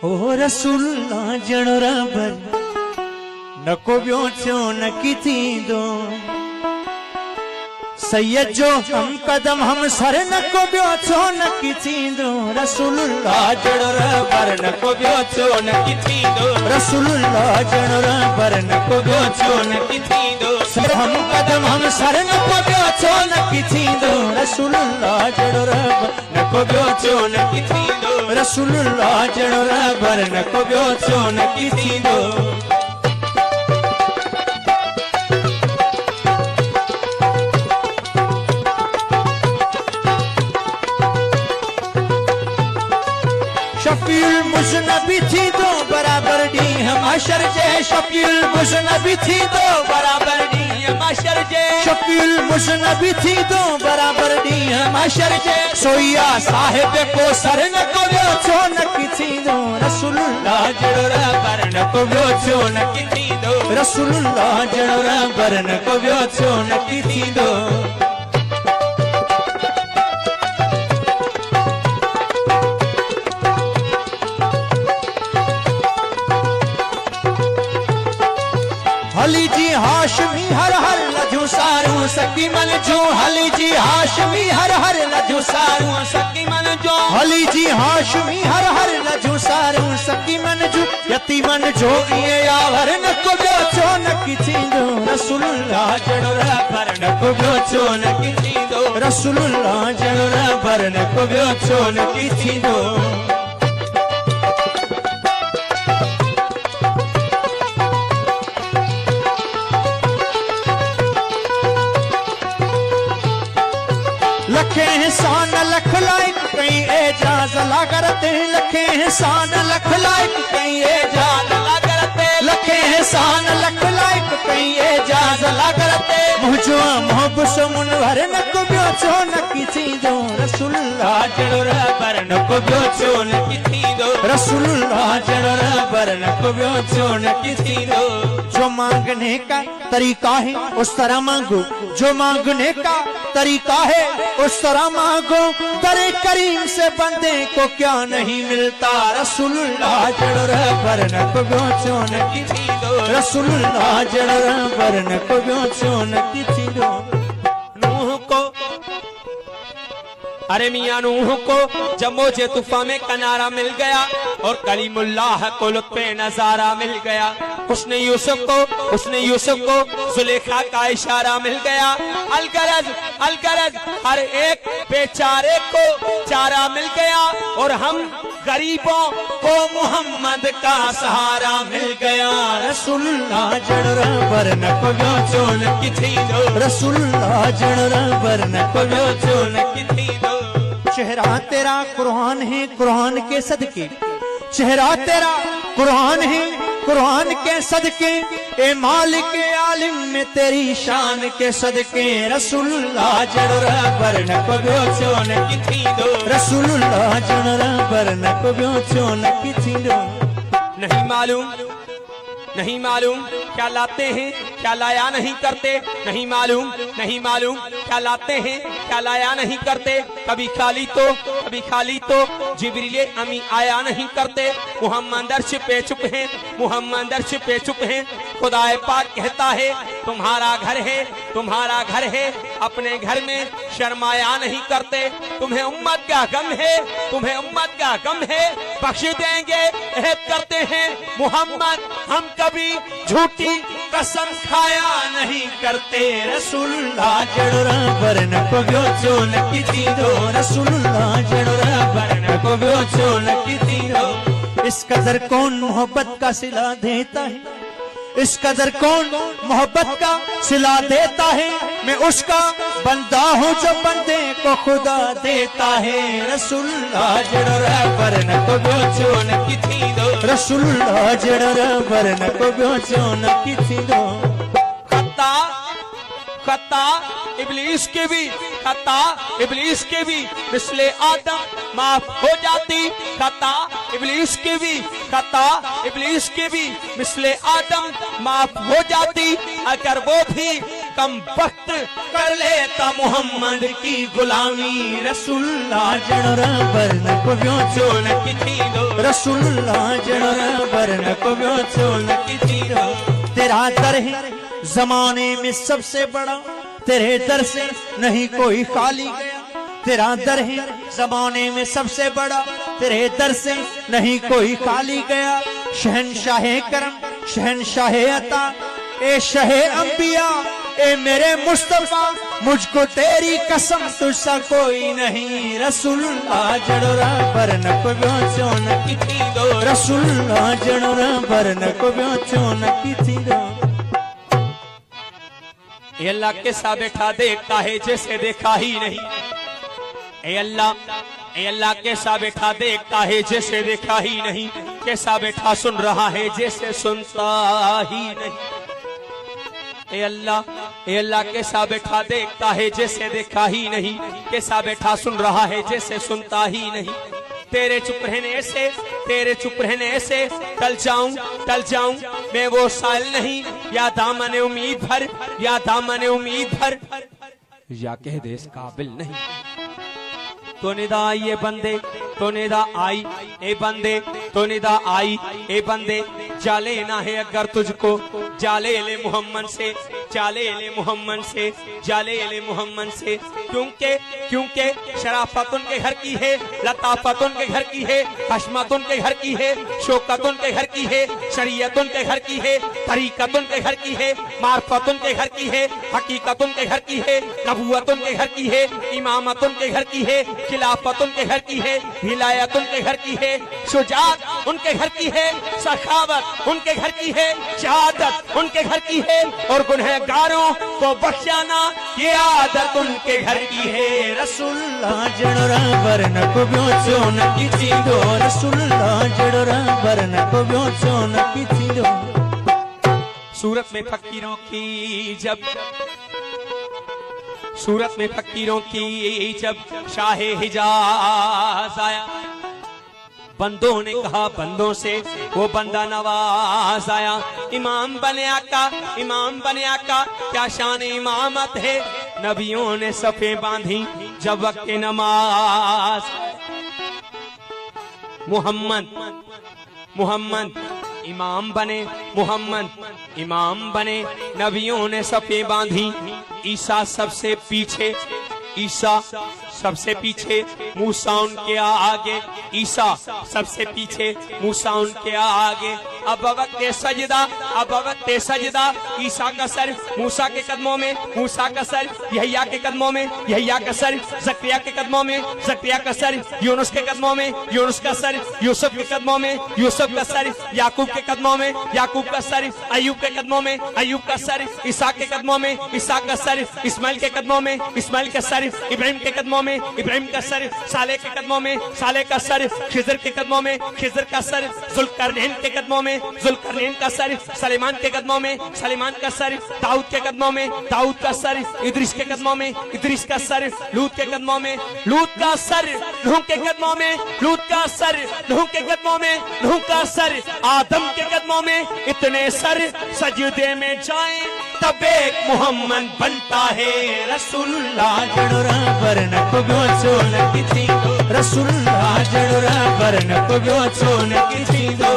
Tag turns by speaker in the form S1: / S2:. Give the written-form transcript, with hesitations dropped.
S1: ओ रसूलुल्लाह जणोरा बर नको ब्यो छो नकी थी दो सैयद जो हम कदम हम सर नको ब्यो छो नकी थी दो रसूलुल्लाह जणोरा बर नको ब्यो छो नकी थी दो रसूलुल्लाह जणोरा बर नको ब्यो छो नकी थी दो सर हम कदम हम सर नको ब्यो छो नकी थी दो रसूलुल्लाह जणोरा बर नको ब्यो छो नकी थी दो रसूलुल्लाह जणोरा बर नको ब्यो छो नकी थी दो शफीउल मुज़नबी थी दो बराबर डी हमाशर जे शफीउल मुज़नबी थी दो बराबर डी हमाशर जे शफीउल मुज़नबी थी दो बराबर डी हमाशर जे सोया साहिब को सर न को व्यो छो नकी थी दो रसूलुल्लाह जणोरा बर न को व्यो छो नकी थी दो रसूलुल्लाह जणोरा बर न को व्यो छो नकी थी दो हली जी हाशमी हर हर लजू सारू सकी मन जो हली जी हाशमी हर हर लजू सारू सकी मन जो हली जी हाशमी हर हर लजू सारू सकी मन जो यतीमन जो ये यावर न को ब्यो छो नकी थी दो रसूलुल्लाह जणोरा बर न को ब्यो छो नकी थी दो रसूलुल्लाह जणोरा बर न को ब्यो छो नकी थी दो लखे एहसान लख लाइक कई एजाज ला करते लखे एहसान लख लाइक कई एजाज ला करते लखे एहसान लख लाइक कई एजाज ला करते मुझो मोहब्बत से मुनवर न को ब्यो छो नकी थी दो रसूलुल्लाह जणोरा बर न को ब्यो छो नकी थी दो रसूलुल्लाह जणोरा बर न को ब्यो छो नकी थी दो जो मांगने का तरीका है उस तरह मांगो जो मांगने का तरीका है उस तरह मांगो दरे करीम से बंदे को क्या नहीं मिलता रसूलुल्लाह जणोरा बर न को ब्यो छो नकी थी दो रसूलुल्लाह जणोरा बर न को ब्यो छो नकी थी दो
S2: नूह को अरे मियाँ नूह को जम्मो जे तूफान में किनारा मिल गया और कलीमुल्लाह को लुत्फ़े नजारा मिल गया उसने यूसुफ को जुलेखा का इशारा मिल गया अलगरज हर एक बेचारे को चारा मिल गया और हम गरीबों को मोहम्मद का सहारा मिल गया
S1: रसूलुल्लाह जणोरा बर न को ब्यो छो नकी थी दो रसूलुल्लाह जणोरा बर न को ब्यो छो नकी थी दो चेहरा तेरा कुरान है कुरान के सदके चेहरा तेरा कुरान है कुरान के सदके ए मालिक आलिम में तेरी शान के सदके रसूलुल्लाह जणोरा बर न को ब्यो छो नकी थी दो रसूलुल्लाह जणोरा बर न को ब्यो छो नकी थी दो
S2: नहीं मालूम क्या लाते हैं क्या लाया नहीं करते नहीं मालूम क्या लाते हैं क्या लाया नहीं करते कभी खाली तो जिब्रील अमी आया नहीं करते मुहम्मद अर्श पे चुप हैं खुदाए पाक कहता है तुम्हारा घर है अपने घर में शर्माया नहीं करते तुम्हें उम्मत का गम है बख्श देंगे अहद करते हैं मुहम्मद हम कभी झूठी कसम खाया नहीं करते
S1: रसूलुल्लाह जणोरा बर न को ब्यो छो नकी थी दो रसूलुल्लाह जणोरा बर न को ब्यो छो नकी थी दो इस कदर कौन मोहब्बत का सिला देता है इस कदर कौन मोहब्बत का सिला देता है मैं उसका बंदा हूँ जो बंदे को खुदा देता है रसूलुल्लाह जणोरा बर न को ब्यो छो नकी थी दो रसूलुल्लाह जणोरा बर न को ब्यो छो नकी थी दो
S2: खता इब्लीस के भी मिसले आदम माफ हो जाती खता इब्लीस के भी मिसले आदम माफ हो जाती अगर वो भी कम वक्त कर लेता मोहम्मद की गुलामी।
S1: रसूलुल्लाह जणोरा बरन को व्यो
S2: चोन की थी दो
S1: रसूलुल्लाह जणोरा बरन को व्यो
S2: चोन की थी दो।
S1: तेरा दर है जमाने में सबसे बड़ा, तेरे दर से नहीं कोई खाली गया। तेरा दर है जमाने में सबसे बड़ा, तेरे दर से नहीं कोई खाली गया। शहनशाह करम शहनशाह अता ए शहे अंबिया ए मेरे मुस्तफा, मुझको तेरी कसम तुझसा कोई नहीं। रसूलुल्लाह जणोरा बरन को व्यो चोन
S2: की थी दो
S1: रसूलुल्लाह जणोरा बरन को व्यो चोन की थी दो।
S2: ए अल्लाह कैसा बैठा देखता है जैसे देखा ही नहीं। ए अल्लाह कैसा बैठा देखता है जैसे देखा ही नहीं। कैसा बैठा सुन रहा है जैसे सुनता ही नहीं। ए अल्लाह कैसा बैठा देखता है जैसे देखा ही नहीं। कैसा बैठा सुन रहा है जैसे सुनता ही नहीं। तेरे चुप रहने से टल जाऊं मैं वो साइल नहीं। या दामन उम्मीद भर या दामन उम्मीद भर या कह दे इस काबिल नहीं। तो निदा आई ए बंदे तो निदा आई ए बंदे तो निदा आई ए बंदे। जाले ना है अगर तुझको जाले ले मोहम्मद से जाले ले मोहम्मद से जाले ले मोहम्मद से। क्योंकि शराफत उनके घर की है, लताफत उनके घर की है, हशमत उनके घर की है, शौकत उनके घर की है, शरीयत उनके घर की है, तरीकत उनके घर की है, मार्फत उनके घर की है, हकीकत उनके घर की है, नबूवत उनके घर की है, इमामत उनके घर की है, खिलाफत उनके घर की है, हिलायत उनके घर की है, शुजात उनके घर की है, सखावत उनके घर की है, शहादत उनके घर की है, और गुनहगारों को बख्शाना ये आदत उनके घर की है।
S1: रसूलुल्लाह जणोरा बरन को व्यो चोन की थी दो रसूलुल्लाह जणोरा बरन को व्यो चोन की थी दो।
S2: सूरत में फकीरों की जब शाहे हिजाज आया, बंदों ने कहा बंदों से वो बंदा नवाज आया। इमाम बने आका क्या शान इमामत है। नबियों ने सफे बांधी जब वक्त नमाज। मोहम्मद इमाम बने नबियों ने सफे बांधी। ईसा सबसे पीछे मूसा उनके आगे। ईसा सबसे पीछे मूसा उनके आगे। अब वक्त सजदा ईसा का सर मूसा के कदमों में, मूसा का सर यहया के कदमों में, यहया का सर जकरिया के कदमों में, जकरिया का सर यूनुस के कदमों में, यूनुस का सर यूसुफ के कदमों में, यूसुफ का सर याकूब के कदमों में, याकूब का सर अयूब के कदमों में, अयूब का सर इसहाक के कदमों में, इसहाक का सर इस्माइल के कदमों में, इस्माइल का सर इब्राहिम के कदमों में, इब्राहिम का सर साले के कदमों में, साले का सर खिजर के कदमों में, खिजर का सर जुल्करनैन के कदमों में, जुल्करनैन का सर सलेमान के कदमों में, सलेमान का सर दाऊद के कदमों में, दाऊद का सर इद्रिस के कदमों में, इद्रिस का सर लूत के कदमों में, लूत का सर नूह के कदमों में, लूत का सर नूह के कदमों में, नूह का सर आदम के कदमों में। इतने सर सजदे में जाएं तब एक मोहम्मद बनता है।
S1: रसूलुल्लाह जणोरा बरन को व्यो चोन की थी दो रसूलुल्लाह जणोरा बरन को व्यो चोन की थी दो।